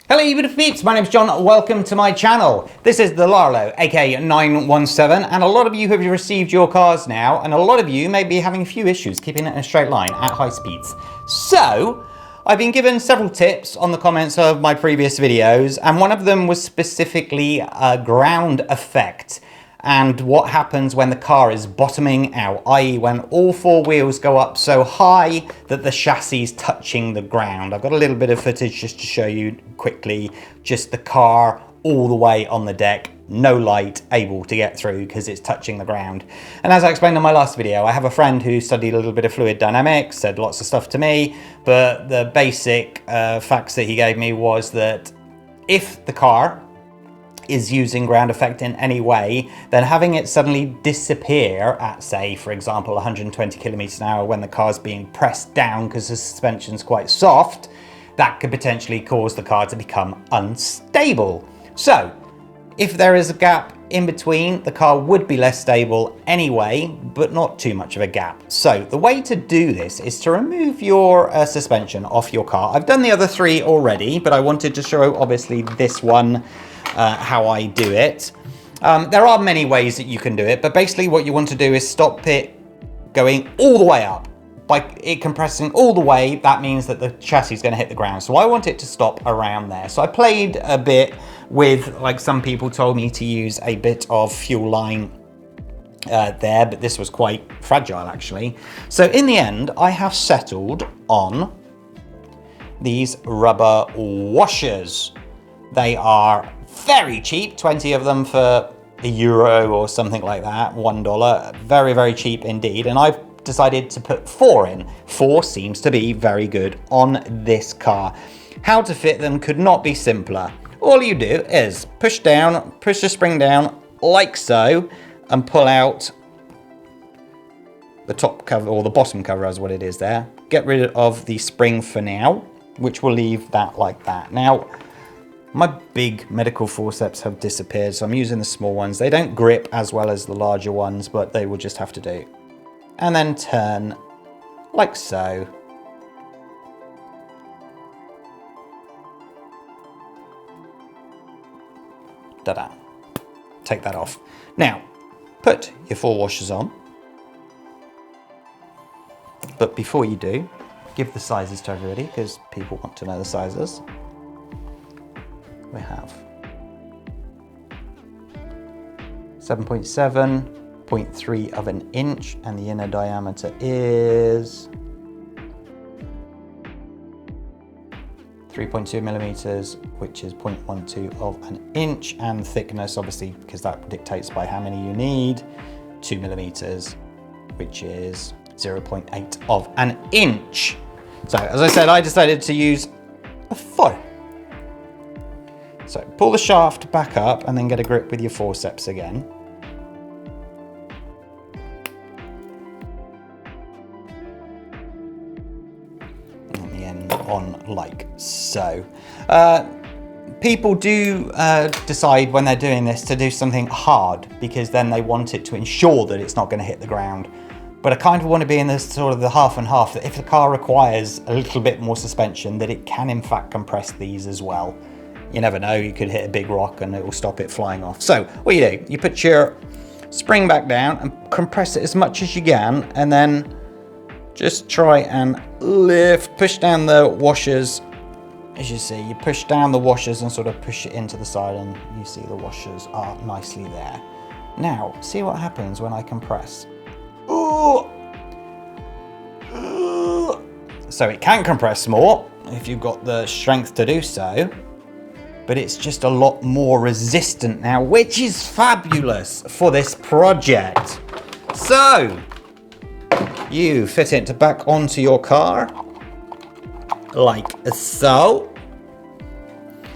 Hello you beautiful peeps, my name's John, welcome to my channel. This is the Larlo AK917 and a lot of you have received your cars now and a lot of you may be having a few issues keeping it in a straight line at high speeds. So, I've been given several tips on the comments of my previous videos and one of them was specifically a ground effect and what happens when the car is bottoming out, i.e. when all four wheels go up so high that the chassis is touching the ground. I've got a little bit of footage just to show you quickly, just the car all the way on the deck, no light able to get through because it's touching the ground. And as I explained in my last video, I have a friend who studied a little bit of fluid dynamics, said lots of stuff to me, but the basic facts that he gave me was that if the car is using ground effect in any way, then having it suddenly disappear at, say, for example, 120 kilometers an hour when the car's being pressed down because the suspension's quite soft, that could potentially cause the car to become unstable. So, if there is a gap in between, the car would be less stable anyway, but not too much of a gap. So, the way to do this is to remove your suspension off your car. I've done the other three already, but I wanted to show, obviously, this one how I do it. There are many ways that you can do it, but basically what you want to do is stop it going all the way up. By it compressing all the way, that means that the chassis is going to hit the ground. So I want it to stop around there. So I played a bit with, like some people told me to use a bit of fuel line there, but this was quite fragile actually. So in the end, I have settled on these rubber washers. They are very cheap, 20 of them for €1 or something like that, $1. Very, very cheap indeed. And I've decided to put 4 in. 4 seems to be very good on this car. How to fit them could not be simpler. All you do is push the spring down like so, and pull out the top cover, or the bottom cover is what it is there. Get rid of the spring for now, which will leave that like that. Now, my big medical forceps have disappeared, so I'm using the small ones. They don't grip as well as the larger ones, but they will just have to do. And then turn like so. Ta-da. Take that off. Now, put your 4 washers on. But before you do, give the sizes to everybody because people want to know the sizes. We have 7.7, 0.3 of an inch, and the inner diameter is 3.2 millimeters, which is 0.12 of an inch, and thickness, obviously, because that dictates by how many you need, 2 millimeters, which is 0.8 of an inch. So, as I said, I decided to use a 4. So pull the shaft back up and then get a grip with your forceps again. And the end on like so. People do decide when they're doing this to do something hard because then they want it to ensure that it's not going to hit the ground. But I kind of want to be in this sort of the half and half, that if the car requires a little bit more suspension, that it can in fact compress these as well. You never know, you could hit a big rock and it will stop it flying off. So what you do, you put your spring back down and compress it as much as you can, and then just try and push down the washers. As you see, you push down the washers and sort of push it into the side, and you see the washers are nicely there. Now, see what happens when I compress. Ooh. So it can compress more if you've got the strength to do so. But it's just a lot more resistant now, which is fabulous for this project. So, you fit it back onto your car, like so.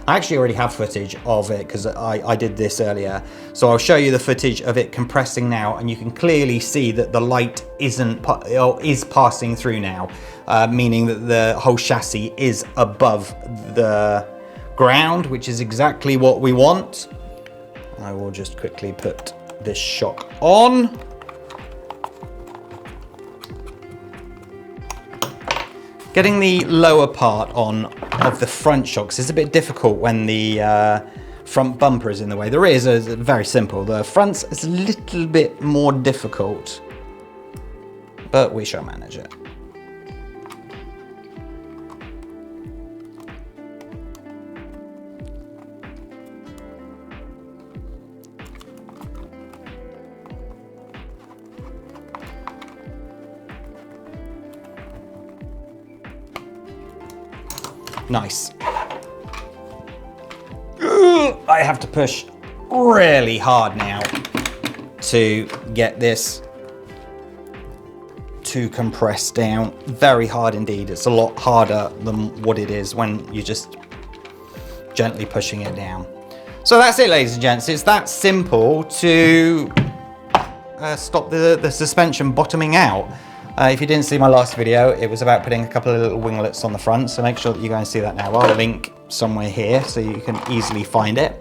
I actually already have footage of it because I did this earlier. So I'll show you the footage of it compressing now, and you can clearly see that the light is passing through now, meaning that the whole chassis is above the ground, which is exactly what we want. I will just quickly put this shock on. Getting the lower part on of the front shocks is a bit difficult when the front bumper is in the way. The rear is very simple. The front's is a little bit more difficult, but we shall manage it. Nice. I have to push really hard now to get this to compress down. Very hard indeed. It's a lot harder than what it is when you're just gently pushing it down. So that's it, ladies and gents. It's that simple to stop the suspension bottoming out. If you didn't see my last video, it was about putting a couple of little winglets on the front, so make sure that you guys see that now. I'll link somewhere here so you can easily find it.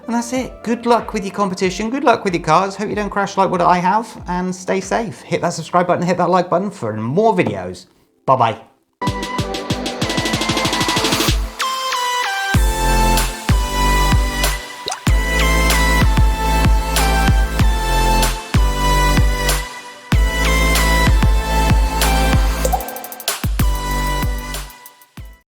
And that's it. Good luck with your competition. Good luck with your cars. Hope you don't crash like what I have, and stay safe. Hit that subscribe button, hit that like button for more videos. Bye-bye.